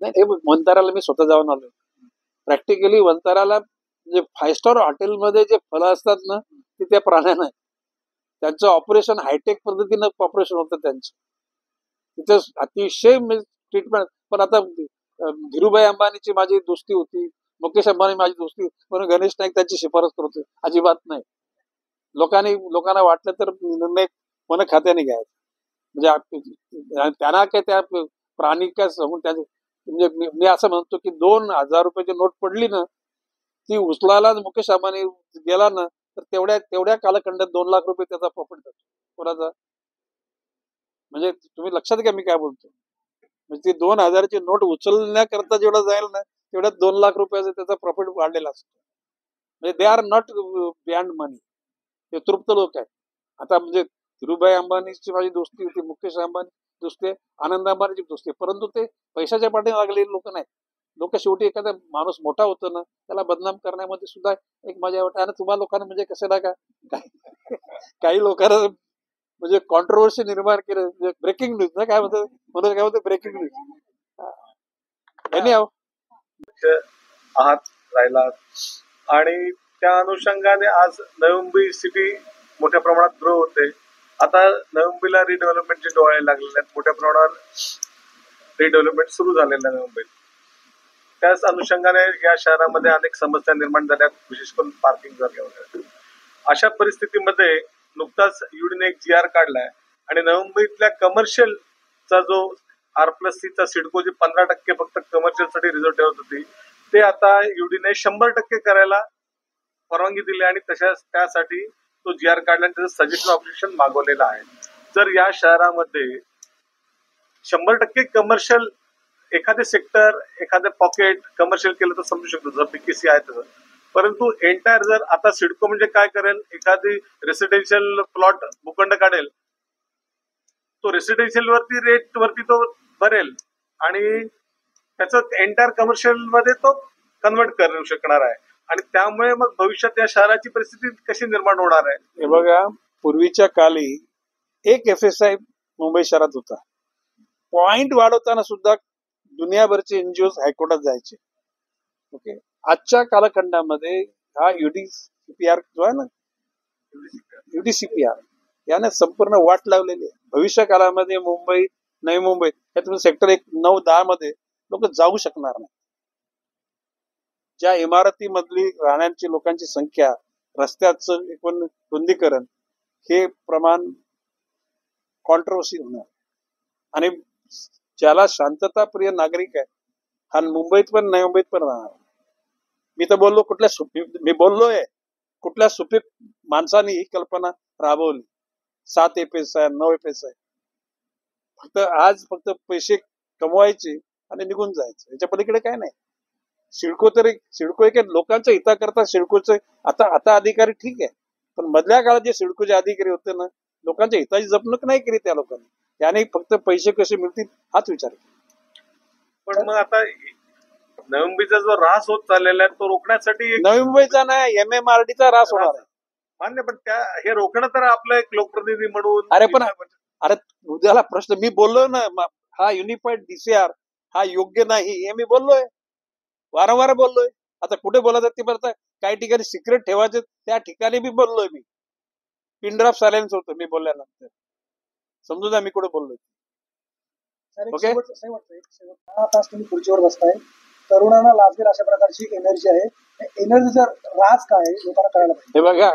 नाही, हे वंताराला मी स्वतः जाऊन आलो. प्रॅक्टिकली वंताराला जे 5 स्टार हॉटेलमध्ये जे फळं असतात ना, ती त्या प्राण्यांना आहे. त्यांचं ऑपरेशन हायटेक पद्धतीनं ऑपरेशन होतं त्यांचं. तिथे अतिशय ट्रीटमेंट. पण आता धीरूभाई अंबानीची माझी दोस्ती होती, मुकेश अंबानी माझी दोस्ती, म्हणून गणेश नाईक त्यांची शिफारस करतोय, अजिबात नाही. लोकांना वाटलं तर निर्णय मन खात्याने घ्यायचा. म्हणजे त्यांना काय त्या प्राणी काय समून त्याचे म्हणजे मी असं म्हणतो की 2,000 रुपयाची नोट पडली ना, ती उचलायला मुकेश अंबानी गेला ना, तर तेवढ्या कालखंडात 2 लाख रुपये त्याचा प्रॉफिट जातो कोणाचा. म्हणजे तुम्ही लक्षात घ्या मी काय बोलतो. म्हणजे ती 2,000ची नोट उचलण्याकरता जेवढं जाईल ना, तेवढ्यात 2 लाख रुपयाचा त्याचा प्रॉफिट वाढलेला असतो. म्हणजे दे आर नॉट बियॉन्ड मनी. ते तृप्त लोक आहेत. आता म्हणजे धीरूभाई अंबानीची माझी दोस्ती होती, मुकेश अंबानी दोस्ती आहे, आनंद अंबानीची दोस्ती आहे. परंतु ते पैशाच्या पाठी लागलेले लोक नाहीत. लोक शेवटी एखादा माणूस मोठा होतो ना, त्याला बदनाम करण्यामध्ये सुद्धा एक मजा वाटते. आणि तुम्हा लोकांना म्हणजे कसं ना का काही लोकांना म्हणजे कॉन्ट्रोवर्सी निर्माण केलं. ब्रेकिंग न्यूज ना काय म्हणतात, म्हणून काय म्हणतो ब्रेकिंग न्यूज. एनी हाव आहात राहिला आणि त्या अनुषंगाने आज नवी मुंबई सिटी मोठ्या प्रमाणात ग्रो होते. आता नवी मुंबईला रिडेव्हलपमेंटचे डोळे लागलेले आहेत. मोठ्या प्रमाणात रिडेव्हलपमेंट सुरू झालेलं आहे मुंबईत. त्याच अनुषंगाने या शहरामध्ये अनेक समस्या निर्माण झाल्या, विशेष करून पार्किंग वगैरे. अशा परिस्थितीमध्ये नुकताच युडीने एक GR काढलाय आणि नवी मुंबईतल्या कमर्शियलचा जो R+C सिडको जी 15% फक्त कमर्शियलसाठी रिझर्व ठेवत होती, ते आता युडीने 100% करायला परवानगी दिली आणि त्यासाठी तो GR काढला आणि त्याचं सजेशन ऑब्जेक्शन मागवलेलं आहे. जर या शहरामध्ये 100% कमर्शियल एखादे सेक्टर, एखादं पॉकेट कमर्शियल केलं तर समजू शकतो, जर PKC आहे तसं. परंतु एंटायर जर आता सिडको म्हणजे काय करेल, एखादी रेसिडेन्शियल प्लॉट भूखंड काढेल, तो रेसिडेन्शियल रेट वरती तो भरेल आणि त्याचं एंटायर कमर्शियल मध्ये तो कन्वर्ट करू शकणार आहे. आणि त्यामुळे मग भविष्यात या शहराची परिस्थिती कशी निर्माण होणार आहे. हे बघा, पूर्वीच्या काली एक FSI मुंबई शहरात होता. पॉइंट वाढवताना सुद्धा दुनियाभरचे NGO हायकोर्टात जायचे. ओके, आजच्या कालखंडामध्ये हा UDCPR जो आहे ना, UDCPR याने संपूर्ण वाट लावलेली आहे. भविष्य काळामध्ये मुंबई, नवी मुंबई यातून सेक्टर 9-10 मध्ये लोक जाऊ शकणार नाही. ज्या इमारतीमधली राहण्याची लोकांची संख्या, रस्त्याचं एकूण रुंदीकरण, हे प्रमाण कॉन्ट्रोवर्सी होणार. आणि ज्याला शांतताप्रिय नागरिक आहे, हा मुंबईत पण नवी मुंबईत पण राहणार. मी तर बोललो मी बोललोय कुठल्या सुपीक माणसाने ही कल्पना राबवली. 7 FSI 9 FSI फक्त पैसे कमवायचे आणि निघून जायचं, याच्या पलीकडे काय नाही. सिडको एक लोकांच्या हिताकरता सिडकोचे आता अधिकारी ठीक आहे, पण मधल्या काळात जे सिडकोचे अधिकारी होते ना, लोकांच्या हिताची जपणूक नाही केली त्या लोकांनी. त्याने फक्त पैसे कसे मिळतील हाच विचार केला. पण मग आता नवी मुंबईचा जो ऱ्हास होत चाललेला आहे तो रोखण्यासाठी नवी मुंबईचा नाही, MMRDचा ऱ्हास होणार आहे. मान्य, पण हे रोखणं तर आपलं एक लोकप्रतिनिधी म्हणून. अरे उद्याला प्रश्न मी बोललो ना, हा युनिफाईड DCR हा योग्य नाही हे मी बोललोय, वारंवार बोललोय. आता कुठे बोलायचं ते बरं, काही ठिकाणी सिक्रेट ठेवायचं त्या ठिकाणी बी बोललोय. मी पिन ड्रॉप सायलेन्स होतो मी बोलल्यानंतर. समजू द्या मी कुठे बोललोय. ओके, तास तुम्ही खुर्चीवर बसताय, तरुणांना लाभेल अशा प्रकारची एनर्जी आहे. एनर्जीचा राज काय लोकांना कळायला पाहिजे. हे बघा,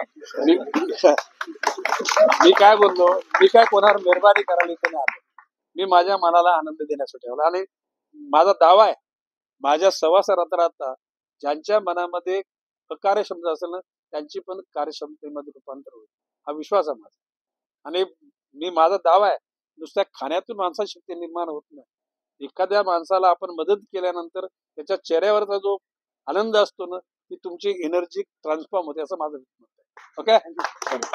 मी काय बोललो, मी काय कोणावर मेहरबानी करायला इथे नाही आलो. मी माझ्या मनाला आनंद देण्यासाठी आलो. आणि माझा दावा आहे, माझ्या सवासात राहता ज्यांच्या मनामध्ये अकार्यक्षमता असेल ना, त्यांची पण कार्यक्षमतेमध्ये रूपांतर होईल, हा विश्वास आहे माझा. आणि माझा दावा आहे, नुसत्या खाण्यातून माणसाची शक्ती निर्माण होत नाही. एखाद्या माणसाला आपण मदत केल्यानंतर त्याच्या चेहऱ्यावरचा जो आनंद असतो ना, ती तुमची एनर्जी ट्रान्सफॉर्म होते, असं माझं मत आहे. ओके.